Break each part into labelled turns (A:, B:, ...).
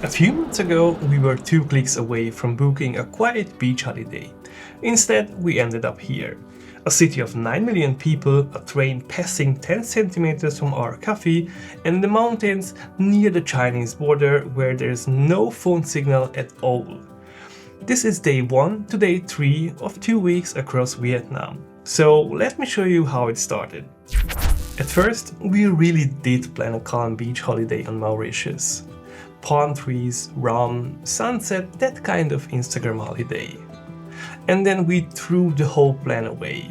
A: A few months ago, we were 2 clicks away from booking a quiet beach holiday. Instead, we ended up here. A city of 9 million people, a train passing 10 centimeters from our cafe, and the mountains near the Chinese border where there's no phone signal at all. This is day 1 to day 3 of 2 weeks across Vietnam. So let me show you how it started. At first, we really did plan a calm beach holiday on Mauritius. Palm trees, rum, sunset, that kind of Instagram holiday. And then we threw the whole plan away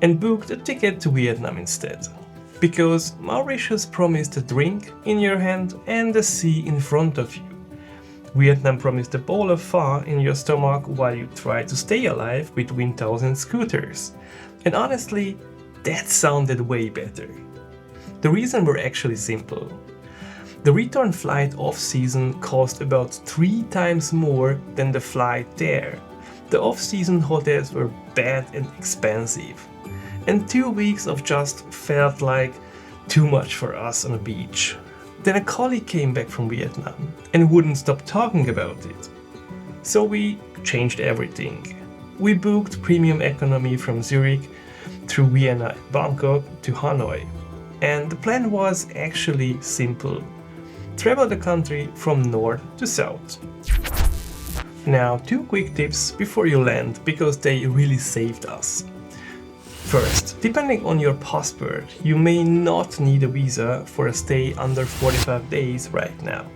A: and booked a ticket to Vietnam instead. Because Mauritius promised a drink in your hand and the sea in front of you. Vietnam promised a bowl of pho in your stomach while you try to stay alive between 1,000 scooters. And honestly, that sounded way better. The reason were actually simple. The return flight off-season cost about 3 times more than the flight there. The off-season hotels were bad and expensive. And 2 weeks of just felt like too much for us on a beach. Then a colleague came back from Vietnam and wouldn't stop talking about it. So we changed everything. We booked premium economy from Zurich through Vienna and Bangkok to Hanoi. And the plan was actually simple. Travel the country from north to south. Now, 2 quick tips before you land because they really saved us. First, depending on your passport, you may not need a visa for a stay under 45 days right now.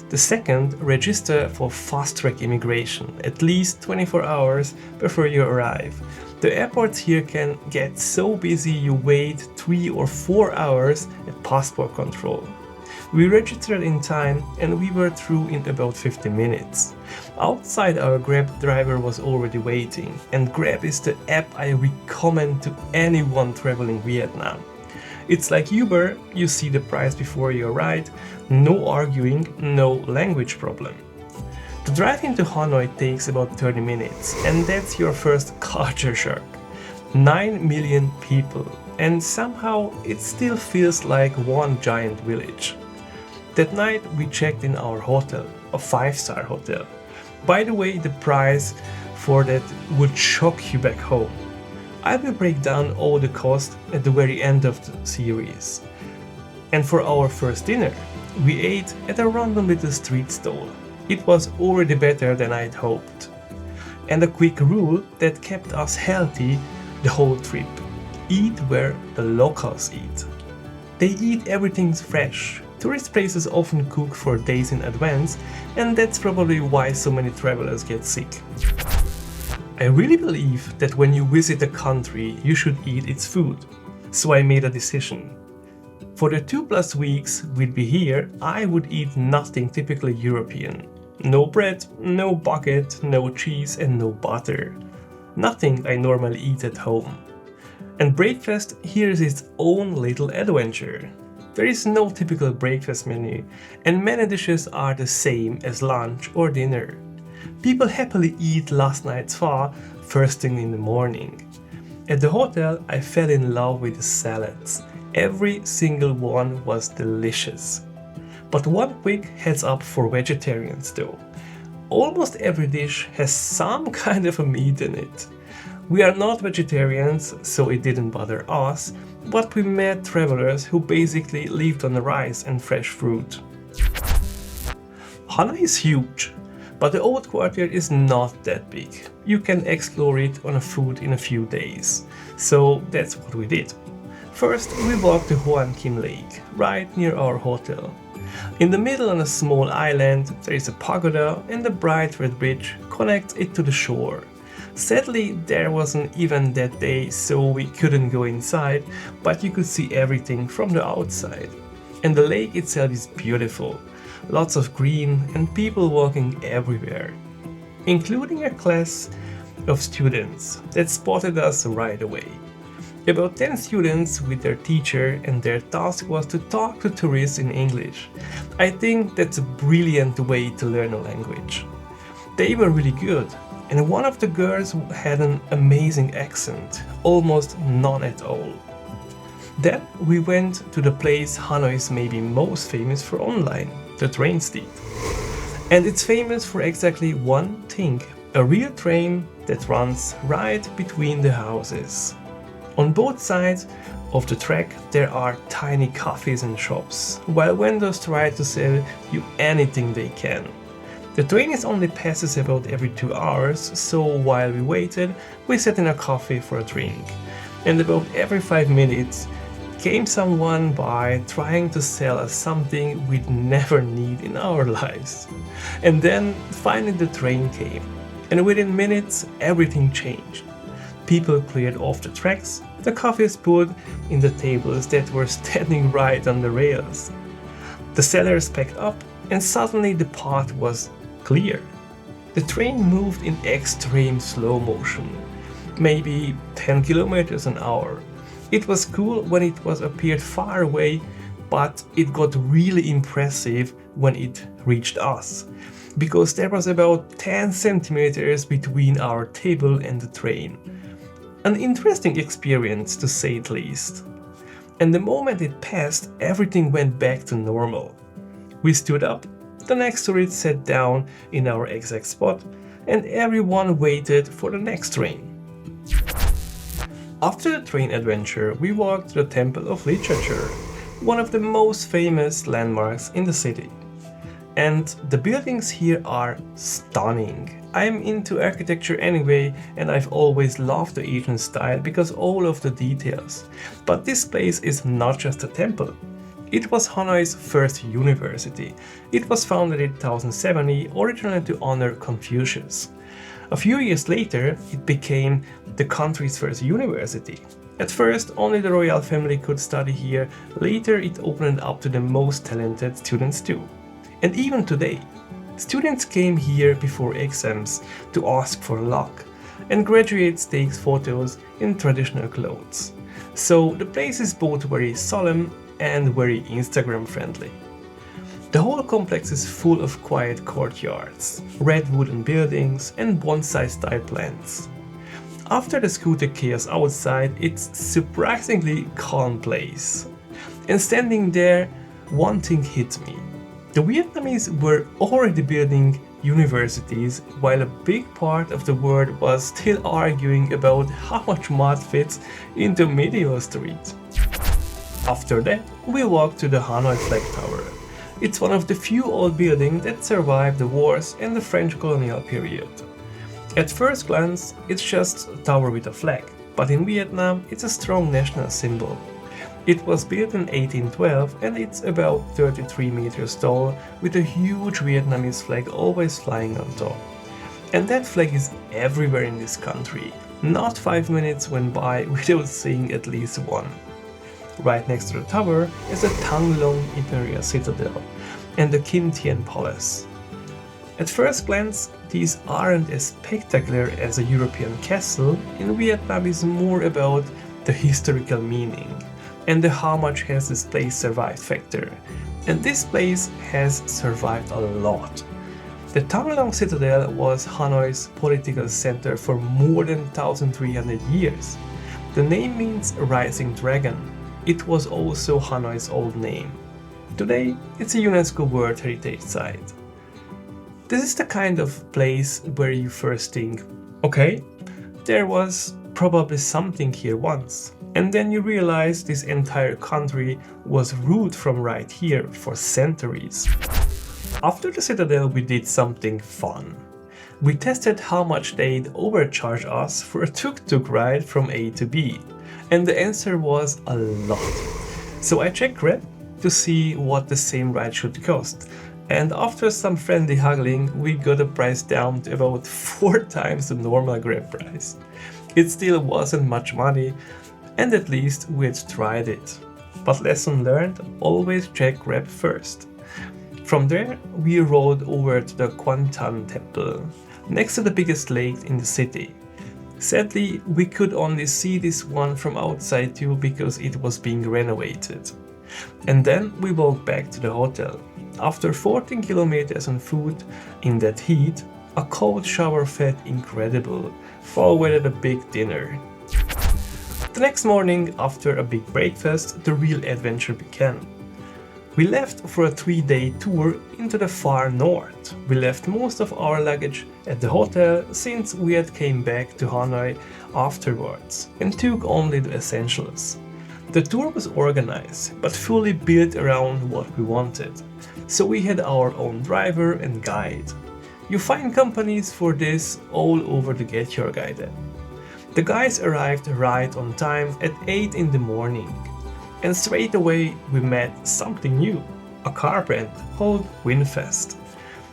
A: The second, register for fast-track immigration at least 24 hours before you arrive. The airports here can get so busy you wait 3 or 4 hours at passport control. We registered in time and we were through in about 50 minutes. Outside, our Grab driver was already waiting, and Grab is the app I recommend to anyone traveling Vietnam. It's like Uber, you see the price before you ride, no arguing, no language problem. The drive into Hanoi takes about 30 minutes, and that's your first culture shock. 9 million people, and somehow it still feels like one giant village. That night we checked in our hotel, a 5-star hotel. By the way, the price for that would shock you back home. I will break down all the costs at the very end of the series. And for our first dinner, we ate at a random little street stall. It was already better than I'd hoped. And a quick rule that kept us healthy the whole trip. Eat where the locals eat. They eat everything fresh. Tourist places often cook for days in advance, and that's probably why so many travelers get sick. I really believe that when you visit a country, you should eat its food. So I made a decision. For the 2+ weeks we'd be here, I would eat nothing typically European. No bread, no baguette, no cheese, and no butter. Nothing I normally eat at home. And breakfast here is its own little adventure. There is no typical breakfast menu, and many dishes are the same as lunch or dinner. People happily eat last night's pho first thing in the morning. At the hotel, I fell in love with the salads. Every single one was delicious. But one quick heads up for vegetarians though. Almost every dish has some kind of a meat in it. We are not vegetarians, so it didn't bother us, but we met travelers who basically lived on rice and fresh fruit. Hanoi is huge, but the old quarter is not that big. You can explore it on foot in a few days, so that's what we did. First, we walked to Hoan Kiem Lake, right near our hotel. In the middle on a small island, there is a pagoda and a bright red bridge connects it to the shore. Sadly, there wasn't even that day, so we couldn't go inside, but you could see everything from the outside. And the lake itself is beautiful. Lots of green and people walking everywhere. Including a class of students that spotted us right away. About 10 students with their teacher, and their task was to talk to tourists in English. I think that's a brilliant way to learn a language. They were really good. And one of the girls had an amazing accent, almost none at all. Then we went to the place Hanoi is maybe most famous for online, the train steed. And it's famous for exactly one thing, a real train that runs right between the houses. On both sides of the track there are tiny cafes and shops, while vendors try to sell you anything they can. The train is only passes about every 2 hours, so while we waited, we sat in a cafe for a drink. And about every 5 minutes came someone by trying to sell us something we'd never need in our lives. And then finally the train came, and within minutes everything changed. People cleared off the tracks, the coffees put in the tables that were standing right on the rails. The sellers packed up, and suddenly the path was clear. The train moved in extreme slow motion, maybe 10 kilometers an hour. It was cool when it appeared far away, but it got really impressive when it reached us, because there was about 10 centimeters between our table and the train. An interesting experience, to say the least. And the moment it passed, everything went back to normal. We stood up, the next tourist sat down in our exact spot, and everyone waited for the next train. After the train adventure, we walked to the Temple of Literature, one of the most famous landmarks in the city. And the buildings here are stunning. I'm into architecture anyway, and I've always loved the Asian style because all of the details. But this place is not just a temple. It was Hanoi's first university. It was founded in 1070, originally to honor Confucius. A few years later, it became the country's first university. At first, only the royal family could study here. Later, it opened up to the most talented students too. And even today, students came here before exams to ask for luck, and graduates take photos in traditional clothes. So the place is both very solemn and very Instagram friendly. The whole complex is full of quiet courtyards, red wooden buildings and bonsai style plants. After the scooter chaos outside, it's surprisingly calm place. And standing there, one thing hit me. The Vietnamese were already building universities while a big part of the world was still arguing about how much mud fits into medieval street. After that, we walked to the Hanoi Flag Tower. It's one of the few old buildings that survived the wars and the French colonial period. At first glance, it's just a tower with a flag, but in Vietnam it's a strong national symbol. It was built in 1812 and it's about 33 meters tall, with a huge Vietnamese flag always flying on top. And that flag is everywhere in this country. Not 5 minutes went by without seeing at least one. Right next to the tower is the Thang Long Imperial Citadel and the Kim Tien Palace. At first glance, these aren't as spectacular as a European castle. In Vietnam is more about the historical meaning and the how much has this place survived factor. And this place has survived a lot. The Thang Long Citadel was Hanoi's political center for more than 1300 years. The name means rising dragon. It was also Hanoi's old name. Today, it's a UNESCO World Heritage Site. This is the kind of place where you first think, okay, there was probably something here once. And then you realize this entire country was ruled from right here for centuries. After the Citadel, we did something fun. We tested how much they'd overcharge us for a tuk-tuk ride from A to B. And the answer was a lot. So I checked Grab to see what the same ride should cost. And after some friendly haggling, we got the price down to about 4 times the normal Grab price. It still wasn't much money, and at least we had tried it. But lesson learned, always check Grab first. From there, we rode over to the Quan Tan Temple, next to the biggest lake in the city. Sadly, we could only see this one from outside too because it was being renovated. And then we walked back to the hotel. After 14 kilometers on foot in that heat, a cold shower felt incredible, followed by a big dinner. The next morning, after a big breakfast, the real adventure began. We left for a 3-day tour into the far north. We left most of our luggage at the hotel since we had came back to Hanoi afterwards and took only the essentials. The tour was organized but fully built around what we wanted, so we had our own driver and guide. You find companies for this all over the Get Your Guide app. The guys arrived right on time at 8 in the morning. And straight away we met something new, a car brand called Winfast.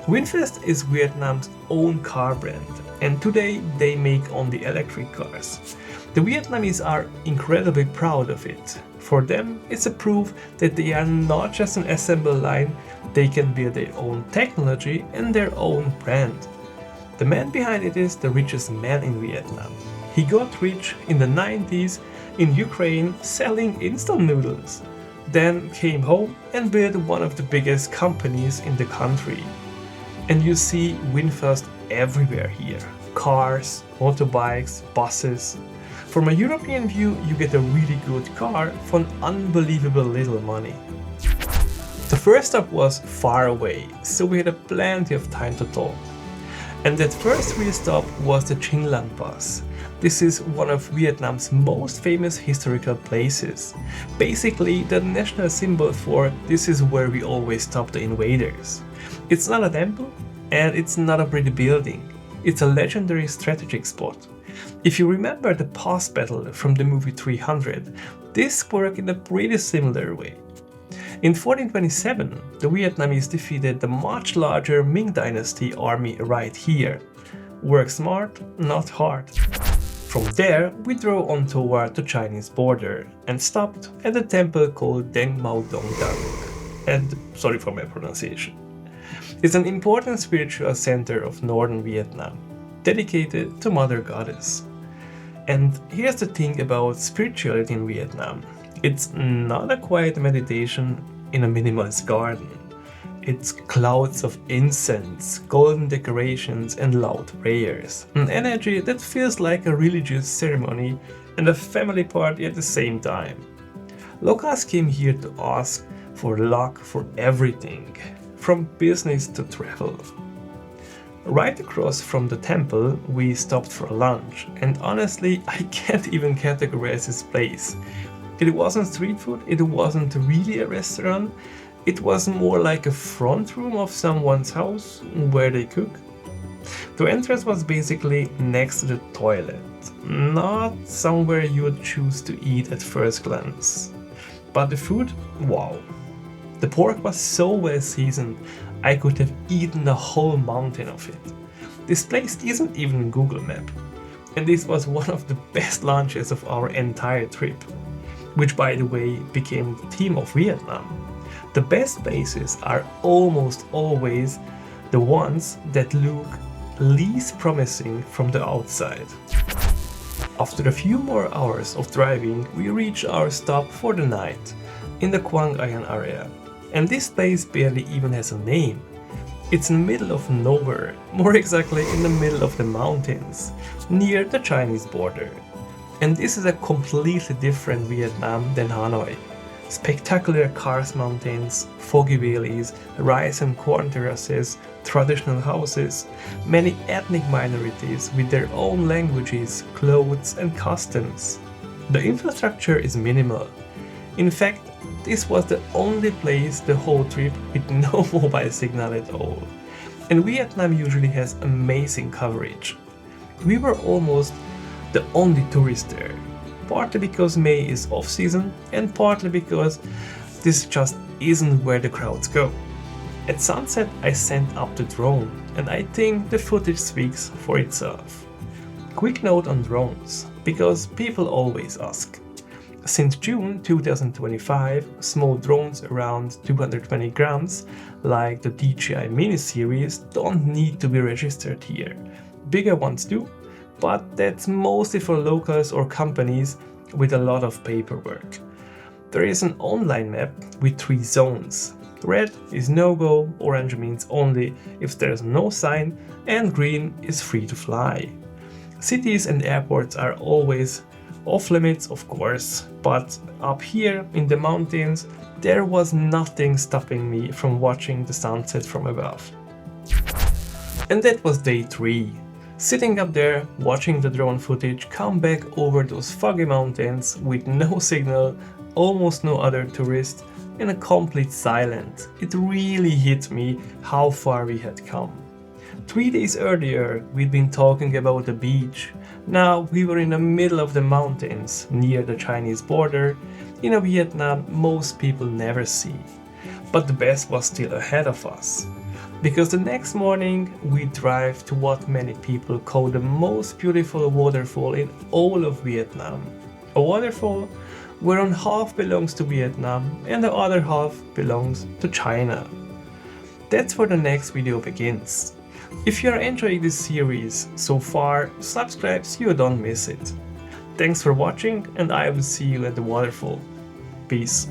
A: Winfast is Vietnam's own car brand, and today they make only electric cars. The Vietnamese are incredibly proud of it. For them, it's a proof that they are not just an assembly line, they can build their own technology and their own brand. The man behind it is the richest man in Vietnam. He got rich in the 90s in Ukraine selling instant noodles, then came home and built one of the biggest companies in the country. And you see Winfast everywhere here. Cars, motorbikes, buses. From a European view, you get a really good car for an unbelievable little money. The first stop was far away, so we had plenty of time to talk. And that first real stop was the Chinh Lang Pass. This is one of Vietnam's most famous historical places. Basically, the national symbol for this is where we always stop the invaders. It's not a temple and it's not a pretty building. It's a legendary strategic spot. If you remember the pass battle from the movie 300, this worked in a pretty similar way. In 1427, the Vietnamese defeated the much larger Ming Dynasty army right here. Work smart, not hard. From there, we drove on toward the Chinese border and stopped at a temple called Deng Mao Dong Dang. And sorry for my pronunciation. It's an important spiritual center of northern Vietnam, dedicated to Mother Goddess. And here's the thing about spirituality in Vietnam. It's not a quiet meditation in a minimalist garden. It's clouds of incense, golden decorations and loud prayers. An energy that feels like a religious ceremony and a family party at the same time. Locals came here to ask for luck for everything, from business to travel. Right across from the temple, we stopped for lunch, and honestly, I can't even categorize this place. It wasn't street food, it wasn't really a restaurant. It was more like a front room of someone's house where they cook. The entrance was basically next to the toilet, not somewhere you would choose to eat at first glance. But the food, wow. The pork was so well seasoned, I could have eaten a whole mountain of it. This place isn't even Google Map. And this was one of the best lunches of our entire trip, which by the way became the theme of Vietnam. The best places are almost always the ones that look least promising from the outside. After a few more hours of driving, we reached our stop for the night in the Quang Iron area. And this place barely even has a name. It's in the middle of nowhere, more exactly in the middle of the mountains, near the Chinese border. And this is a completely different Vietnam than Hanoi. Spectacular karst mountains, foggy valleys, rice and corn terraces, traditional houses, many ethnic minorities with their own languages, clothes and customs. The infrastructure is minimal. In fact, this was the only place the whole trip with no mobile signal at all. And Vietnam usually has amazing coverage. We were almost the only tourist there. Partly because May is off-season and partly because this just isn't where the crowds go. At sunset I sent up the drone and I think the footage speaks for itself. Quick note on drones, because people always ask. Since June 2025, small drones around 220 grams, like the DJI Mini series, don't need to be registered here. Bigger ones do, but that's mostly for locals or companies with a lot of paperwork. There is an online map with 3 zones. Red is no-go, orange means only if there's no sign, and green is free to fly. Cities and airports are always off limits, of course, but up here in the mountains There was nothing stopping me from watching the sunset from above. And that was day 3. Sitting up there, watching the drone footage come back over those foggy mountains with no signal, almost no other tourists, and a complete silence. It really hit me how far we had come. 3 days earlier, we'd been talking about the beach. Now we were in the middle of the mountains, near the Chinese border, in a Vietnam most people never see. But the best was still ahead of us. Because the next morning we drive to what many people call the most beautiful waterfall in all of Vietnam. A waterfall whereon half belongs to Vietnam and the other half belongs to China. That's where the next video begins. If you are enjoying this series so far, subscribe so you don't miss it. Thanks for watching, and I will see you at the waterfall. Peace.